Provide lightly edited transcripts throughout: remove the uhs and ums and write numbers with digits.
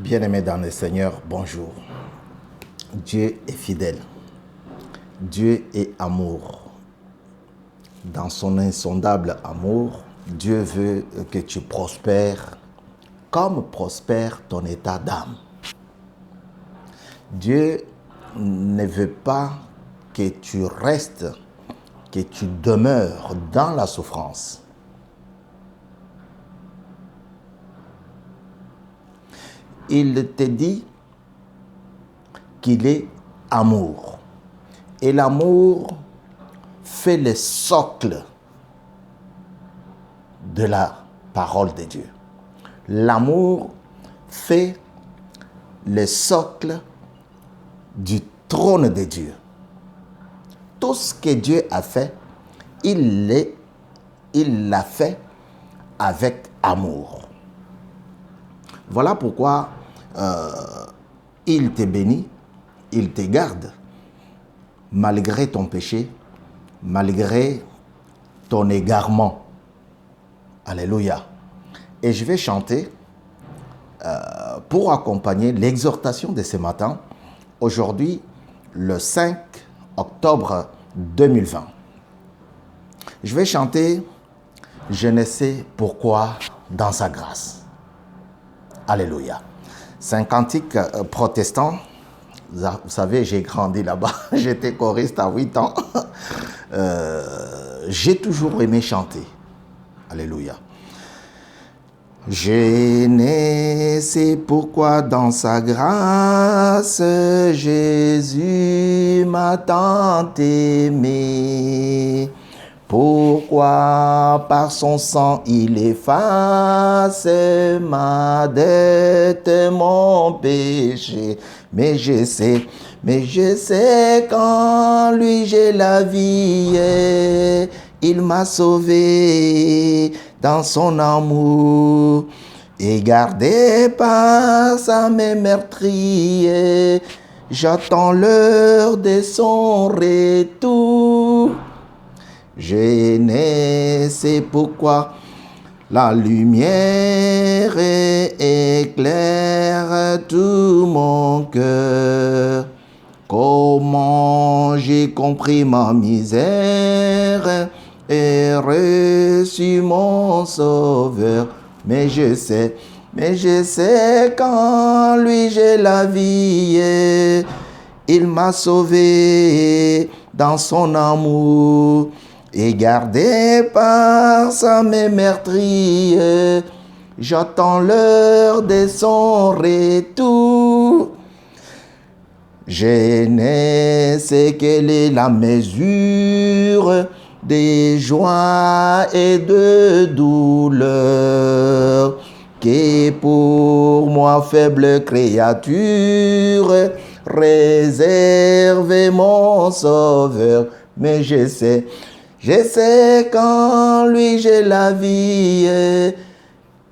Bien-aimés dans le Seigneur, bonjour. Dieu est fidèle. Dieu est amour. Dans son insondable amour, Dieu veut que tu prospères comme prospère ton état d'âme. Dieu ne veut pas que tu restes, que tu demeures dans la souffrance. Il te dit qu'il est amour. Et l'amour fait le socle de la parole de Dieu. L'amour fait le socle du trône de Dieu. Tout ce que Dieu a fait, il l'a fait avec amour. Voilà pourquoi il te bénit, il te garde, malgré ton péché, malgré ton égarement. Alléluia. Et je vais chanter pour accompagner l'exhortation de ce matin, aujourd'hui, le 5 octobre 2020. Je vais chanter « Je ne sais pourquoi dans sa grâce ». Alléluia. C'est un cantique protestant. Vous savez, j'ai grandi là-bas. J'étais choriste à 8 ans. J'ai toujours aimé chanter. Alléluia. Je ne sais pourquoi dans sa grâce, Jésus m'a tant aimé. Pourquoi par son sang il efface ma dette, mon péché. Mais je sais qu'en lui j'ai la vie. Il m'a sauvé dans son amour et gardé par sa main meurtrière. J'attends l'heure de son retour. Je ne sais pourquoi la lumière éclaire tout mon cœur. Comment j'ai compris ma misère et reçu mon sauveur. Mais je sais qu'en lui j'ai la vie. Il m'a sauvé dans son amour et gardé par sa main meurtrière. J'attends l'heure de son retour. Je ne sais quelle est la mesure des joies et de douleurs qui pour moi faible créature réserve mon sauveur. Mais je sais qu'en lui j'ai la vie.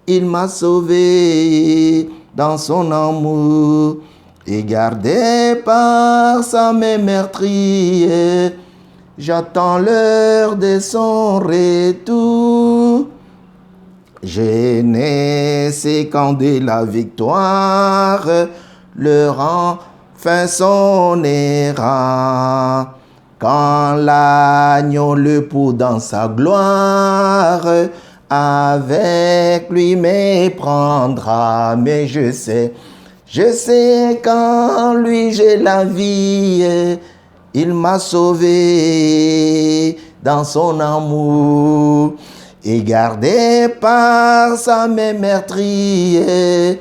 Il m'a sauvé dans son amour et gardé par sa main meurtrière. J'attends l'heure de son retour. Je ne sais quand de la victoire leur enfin sonnera. Quand l'agneau le pou dans sa gloire, avec lui me prendra. Mais je sais qu'en lui j'ai la vie. Il m'a sauvé dans son amour et gardé par sa main meurtrière.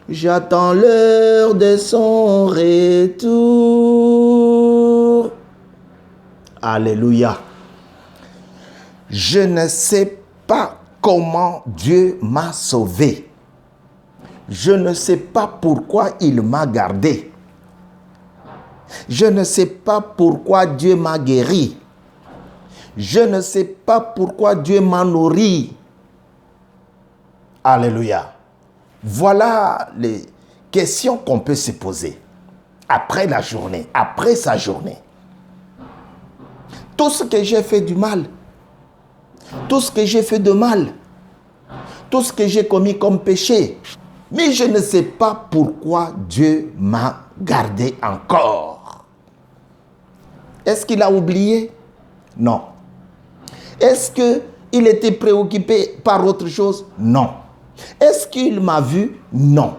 J'attends l'heure de son retour. Alléluia. Je ne sais pas comment Dieu m'a sauvé. Je ne sais pas pourquoi il m'a gardé. Je ne sais pas pourquoi Dieu m'a guéri. Je ne sais pas pourquoi Dieu m'a nourri. Alléluia. Voilà les questions qu'on peut se poser après la journée, après sa journée. Tout ce que j'ai fait du mal, tout ce que j'ai fait de mal, tout ce que j'ai commis comme péché, Mais je ne sais pas pourquoi Dieu m'a gardé encore. Est-ce qu'il a oublié? Non. Est-ce qu'il était préoccupé par autre chose? Non. Est-ce qu'il m'a vu? Non.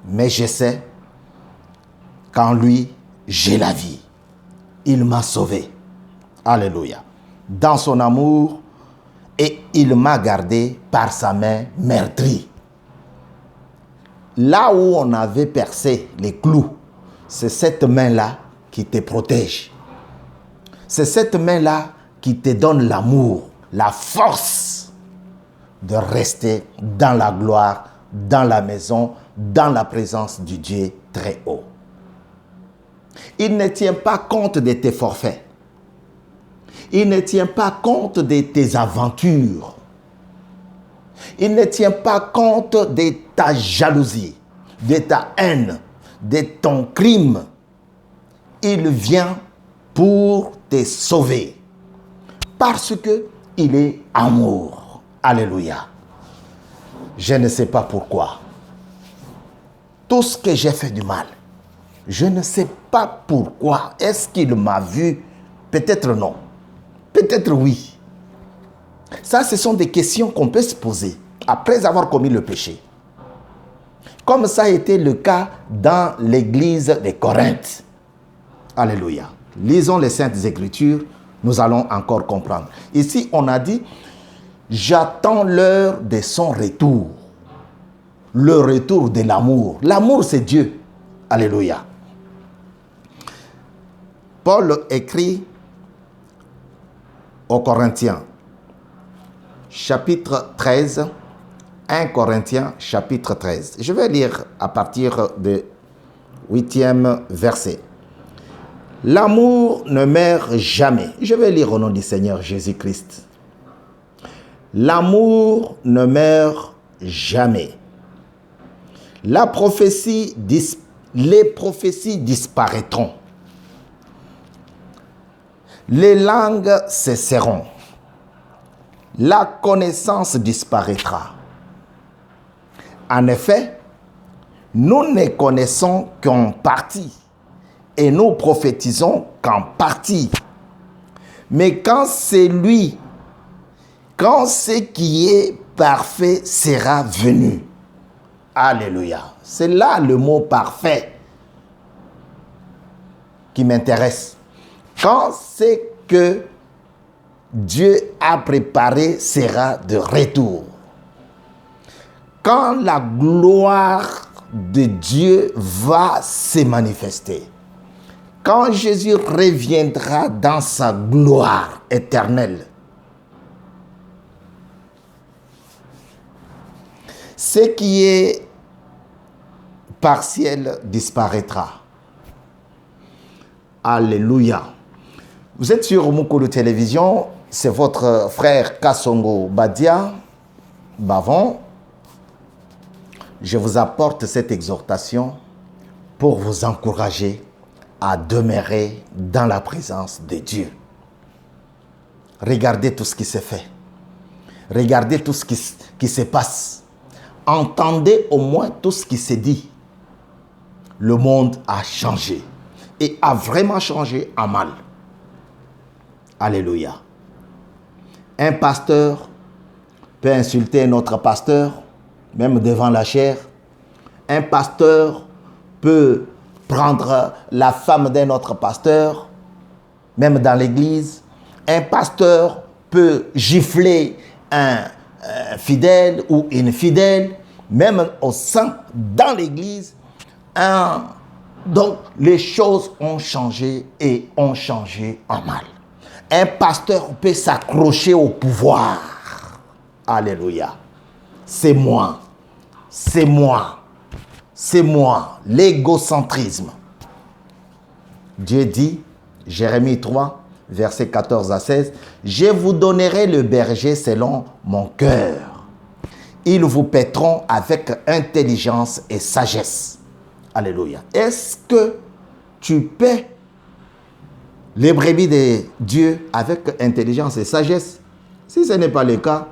Mais je sais qu'en lui, j'ai la vie. Il m'a sauvé. Alléluia. Dans son amour, et il m'a gardé par sa main meurtrie. Là où on avait percé les clous, c'est cette main-là qui te protège. C'est cette main-là qui te donne l'amour, la force de rester dans la gloire, dans la maison, dans la présence du Dieu très haut. Il ne tient pas compte de tes forfaits. Il ne tient pas compte de tes aventures. Il ne tient pas compte de ta jalousie, de ta haine, de ton crime. Il vient pour te sauver. Parce qu'il est amour. Alléluia. Je ne sais pas pourquoi. Tout ce que j'ai fait du mal, je ne sais pas pourquoi. Est-ce qu'il m'a vu? Peut-être non. Peut-être oui. Ça, ce sont des questions qu'on peut se poser après avoir commis le péché. Comme ça a été le cas dans l'église de Corinthe. Alléluia. Lisons les Saintes Écritures, nous allons encore comprendre. Ici, on a dit, j'attends l'heure de son retour. Le retour de l'amour. L'amour, c'est Dieu. Alléluia. Paul écrit aux Corinthiens, chapitre 13, 1 Corinthiens, chapitre 13. Je vais lire à partir du 8e verset. L'amour ne meurt jamais. Je vais lire au nom du Seigneur Jésus-Christ. L'amour ne meurt jamais. Les prophéties disparaîtront. Les langues cesseront. La connaissance disparaîtra. En effet, nous ne connaissons qu'en partie et nous prophétisons qu'en partie. Mais quand ce qui est parfait sera venu. Alléluia. C'est là le mot parfait qui m'intéresse. Quand ce que Dieu a préparé sera de retour. Quand la gloire de Dieu va se manifester. Quand Jésus reviendra dans sa gloire éternelle. Ce qui est partiel disparaîtra. Alléluia. Vous êtes sur Mukulu Télévision, c'est votre frère Kasongo Badia Bavon. Je vous apporte cette exhortation pour vous encourager à demeurer dans la présence de Dieu. Regardez tout ce qui s'est fait. Regardez tout ce qui se passe. Entendez au moins tout ce qui s'est dit. Le monde a changé. Et a vraiment changé en mal. Alléluia. Un pasteur peut insulter un autre pasteur, même devant la chair. Un pasteur peut prendre la femme d'un autre pasteur, même dans l'église. Un pasteur peut gifler un fidèle ou une fidèle, même au sein, dans l'église. Donc, les choses ont changé et ont changé en mal. Un pasteur peut s'accrocher au pouvoir. Alléluia. C'est moi. C'est moi. C'est moi. L'égocentrisme. Dieu dit, Jérémie 3, versets 14 à 16, « Je vous donnerai le berger selon mon cœur. Ils vous paîtront avec intelligence et sagesse. » Alléluia. Est-ce que tu paies les brebis de Dieu avec intelligence et sagesse? Si ce n'est pas le cas,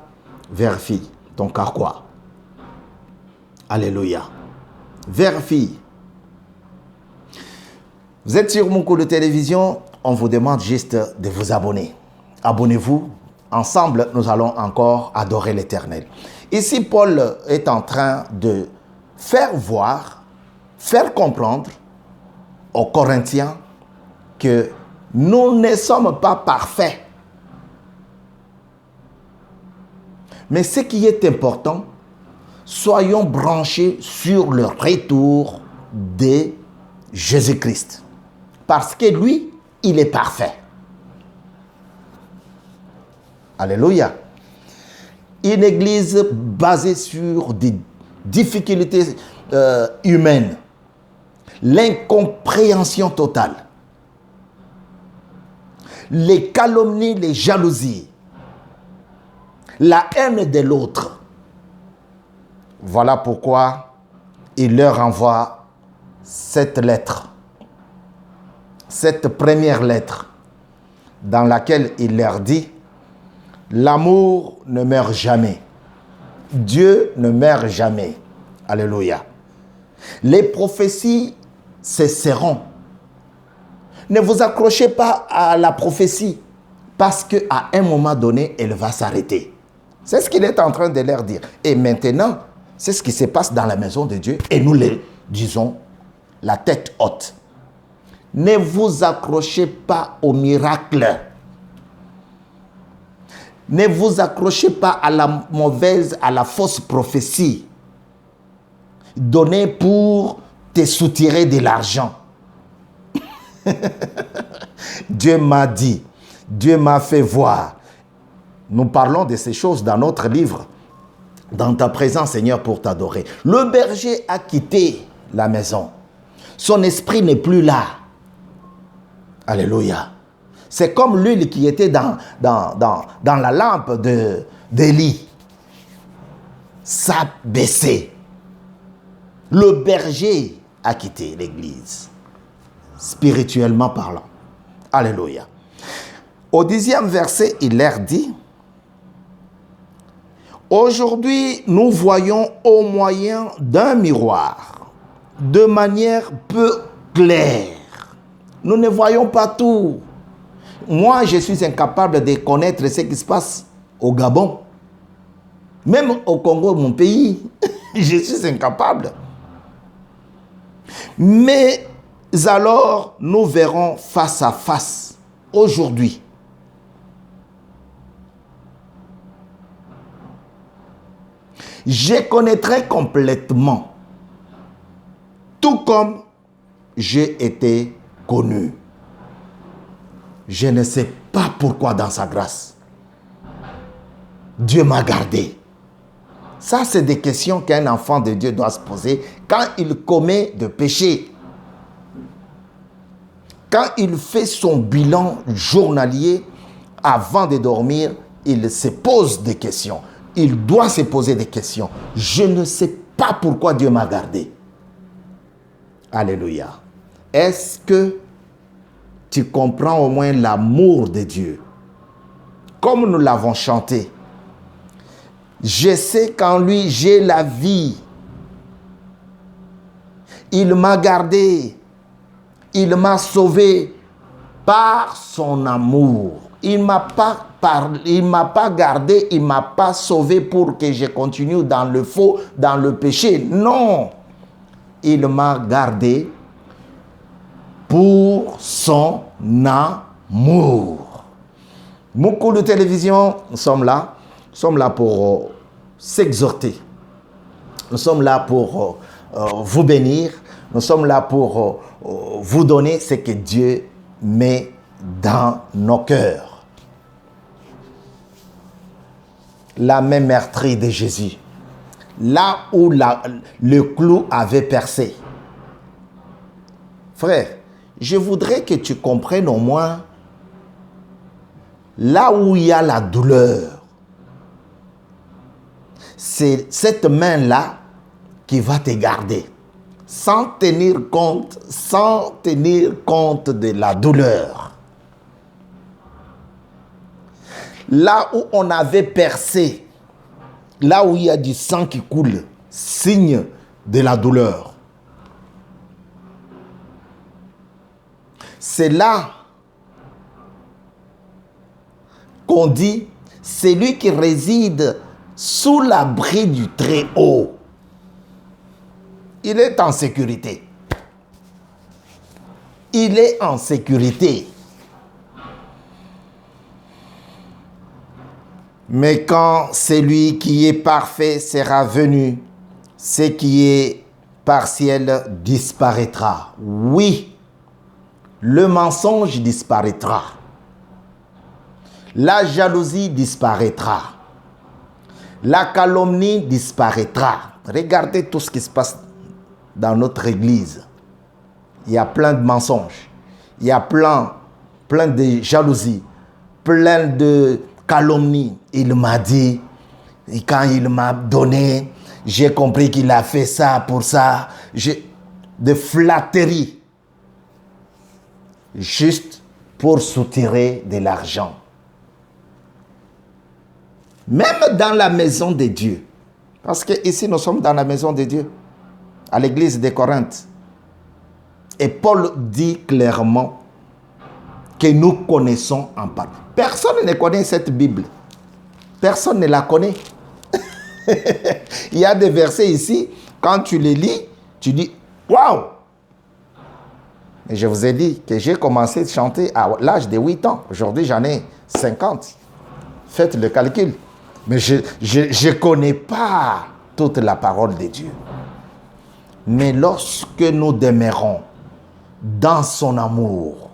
vérifie ton carquois. Alléluia. Vérifie. Vous êtes sur mon cours de télévision, on vous demande juste de vous abonner. Abonnez-vous. Ensemble, nous allons encore adorer l'Éternel. Ici, Paul est en train de faire voir, faire comprendre aux Corinthiens que nous ne sommes pas parfaits. Mais ce qui est important, soyons branchés sur le retour de Jésus-Christ. Parce que lui, il est parfait. Alléluia. Une église basée sur des difficultés humaines, l'incompréhension totale, les calomnies, les jalousies, la haine de l'autre. Voilà pourquoi il leur envoie cette lettre, cette première lettre, dans laquelle il leur dit: l'amour ne meurt jamais. Dieu ne meurt jamais. Alléluia. Les prophéties cesseront. Ne vous accrochez pas à la prophétie, parce qu'à un moment donné, elle va s'arrêter. C'est ce qu'il est en train de leur dire. Et maintenant, c'est ce qui se passe dans la maison de Dieu. Et nous les disons la tête haute. Ne vous accrochez pas au miracle. Ne vous accrochez pas à la mauvaise, à la fausse prophétie donnée pour te soutirer de l'argent. Dieu m'a dit, Dieu m'a fait voir. Nous parlons de ces choses dans notre livre, dans ta présence, Seigneur, pour t'adorer. Le berger a quitté la maison. Son esprit n'est plus là. Alléluia. C'est comme l'huile qui était dans la lampe d'Élie. Ça a baissé. Le berger a quitté l'église, spirituellement parlant. Alléluia. Au 10e verset, il leur dit: aujourd'hui, nous voyons au moyen d'un miroir, de manière peu claire. Nous ne voyons pas tout. Moi, je suis incapable de connaître ce qui se passe au Gabon. Même au Congo, mon pays, je suis incapable. Mais alors, nous verrons face à face, aujourd'hui. Je connaîtrai complètement, tout comme j'ai été connu. Je ne sais pas pourquoi dans sa grâce, Dieu m'a gardé. Ça, c'est des questions qu'un enfant de Dieu doit se poser quand il commet de péché. Quand il fait son bilan journalier, avant de dormir, il se pose des questions. Il doit se poser des questions. Je ne sais pas pourquoi Dieu m'a gardé. Alléluia. Est-ce que tu comprends au moins l'amour de Dieu? Comme nous l'avons chanté. Je sais qu'en lui, j'ai la vie. Il m'a gardé. Il m'a sauvé par son amour. Il ne m'a pas gardé, il ne m'a pas sauvé pour que je continue dans le faux, dans le péché. Non. Il m'a gardé pour son amour. Mon cours de télévision, nous sommes là. Nous sommes là pour s'exhorter. Nous sommes là pour vous bénir. Nous sommes là pour vous donner ce que Dieu met dans nos cœurs. La même meurtrie de Jésus. Là où le clou avait percé. Frère, je voudrais que tu comprennes au moins là où il y a la douleur. C'est cette main-là qui va te garder. Sans tenir compte de la douleur. là où on avait percé, là où il y a du sang qui coule, signe de la douleur. C'est là qu'on dit, c'est lui qui réside sous l'abri du Très-Haut. Il est en sécurité. Il est en sécurité. Mais quand celui qui est parfait sera venu, ce qui est partiel disparaîtra. Oui, le mensonge disparaîtra. La jalousie disparaîtra. La calomnie disparaîtra. Regardez tout ce qui se passe dans notre église. Il y a plein de mensonges. Il y a plein de jalousie. Plein de calomnie. Il m'a dit, et quand il m'a donné, j'ai compris qu'il a fait ça pour ça. De flatterie. Juste pour soutirer de l'argent. Même dans la maison de Dieu. Parce que ici nous sommes dans la maison de Dieu. À l'église de Corinthe. Et Paul dit clairement que nous connaissons en part. Personne ne connaît cette Bible. Personne ne la connaît. Il y a des versets ici, quand tu les lis, tu dis « Waouh !» Et je vous ai dit que j'ai commencé à chanter à l'âge de 8 ans. Aujourd'hui, j'en ai 50. Faites le calcul. Mais je ne connais pas toute la parole de Dieu. Mais lorsque nous demeurons dans son amour,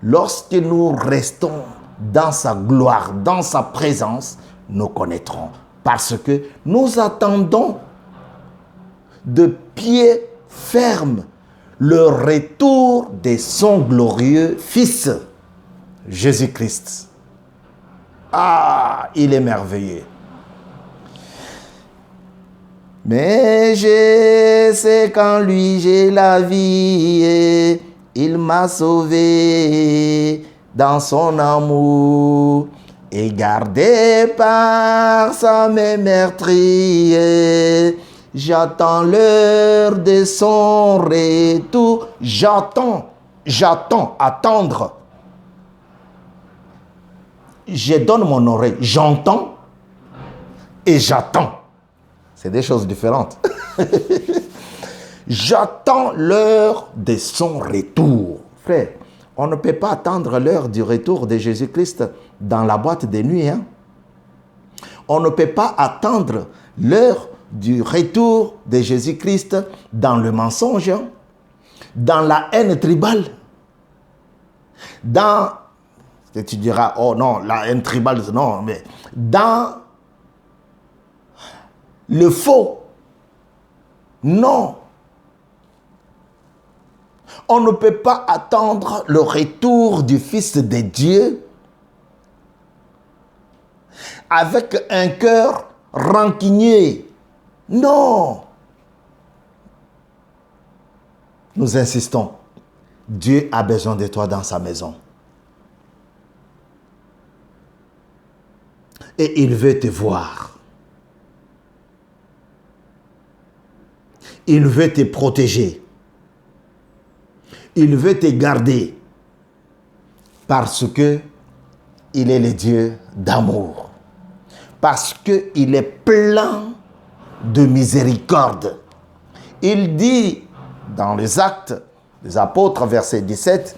lorsque nous restons dans sa gloire, dans sa présence, nous connaîtrons. Parce que nous attendons de pied ferme le retour de son glorieux Fils, Jésus-Christ. Ah, il est merveilleux. Mais je sais qu'en lui j'ai la vie, et il m'a sauvé dans son amour et gardé par sa main meurtrière. J'attends l'heure de son retour. J'attends, attendre. Je donne mon oreille, j'entends et j'attends. C'est des choses différentes. J'attends l'heure de son retour. Frère, on ne peut pas attendre l'heure du retour de Jésus-Christ dans la boîte de nuit. Hein? On ne peut pas attendre l'heure du retour de Jésus-Christ dans le mensonge, hein? Dans la haine tribale, dans... Et tu diras, oh non, la haine tribale, non, mais dans le faux, non. On ne peut pas attendre le retour du Fils de Dieu avec un cœur rancunier. Non. Nous insistons. Dieu a besoin de toi dans sa maison. Et il veut te voir. Il veut te protéger. Il veut te garder. Parce que il est le Dieu d'amour. Parce qu'il est plein de miséricorde. Il dit dans les Actes des Apôtres, verset 17,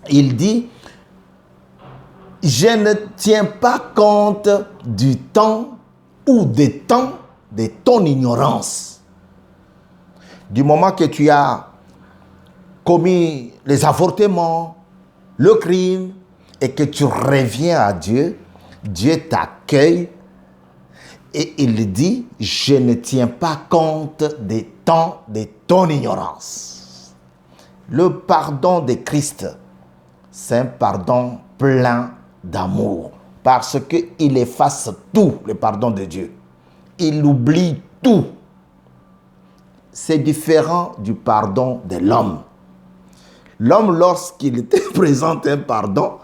il dit: je ne tiens pas compte du temps ou des temps de ton ignorance. Du moment que tu as commis les avortements, le crime, et que tu reviens à Dieu, Dieu t'accueille et il dit: je ne tiens pas compte des temps de ton ignorance. Le pardon de Christ, c'est un pardon plein d'amour, parce qu'il efface tout, le pardon de Dieu. Il oublie tout. C'est différent du pardon de l'homme. L'homme, lorsqu'il te présente un pardon,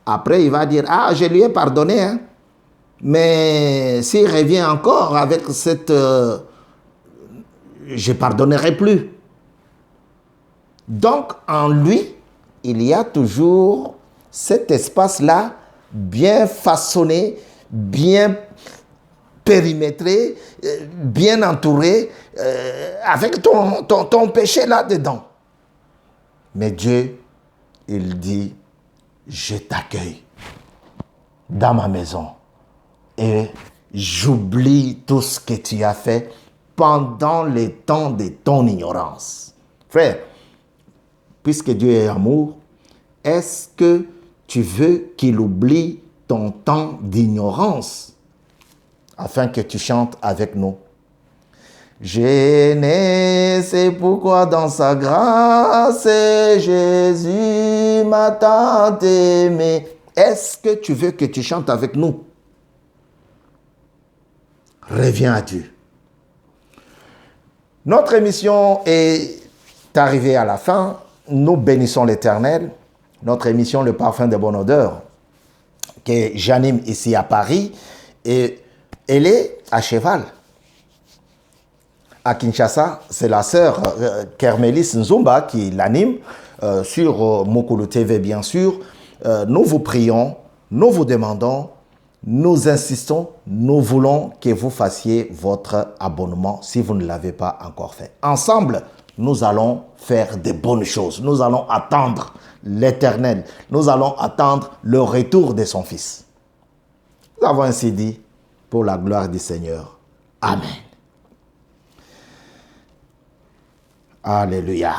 Après, il va dire, ah, je lui ai pardonné, hein. Mais s'il revient encore avec cette... je ne pardonnerai plus. Donc, en lui, il y a toujours cet espace-là, bien façonné, bien périmétré, bien entouré, avec ton péché là-dedans. Mais Dieu, il dit, je t'accueille dans ma maison et j'oublie tout ce que tu as fait pendant les temps de ton ignorance. Frère, puisque Dieu est amour, est-ce que tu veux qu'il oublie ton temps d'ignorance afin que tu chantes avec nous? Je ne sais pourquoi dans sa grâce, Jésus m'a tant aimé. Est-ce que tu veux que tu chantes avec nous? Reviens à Dieu. Notre émission est arrivée à la fin. Nous bénissons l'Éternel. Notre émission, Le Parfum de Bonne Odeur, que j'anime ici à Paris, et elle est à cheval. À Kinshasa, c'est la sœur Kermelis Nzumba qui l'anime sur Mokolo TV, bien sûr. Nous vous prions, nous vous demandons, nous insistons, nous voulons que vous fassiez votre abonnement si vous ne l'avez pas encore fait. Ensemble, nous allons faire de bonnes choses. Nous allons attendre l'Éternel. Nous allons attendre le retour de son Fils. Nous avons ainsi dit, pour la gloire du Seigneur. Amen. Alléluia.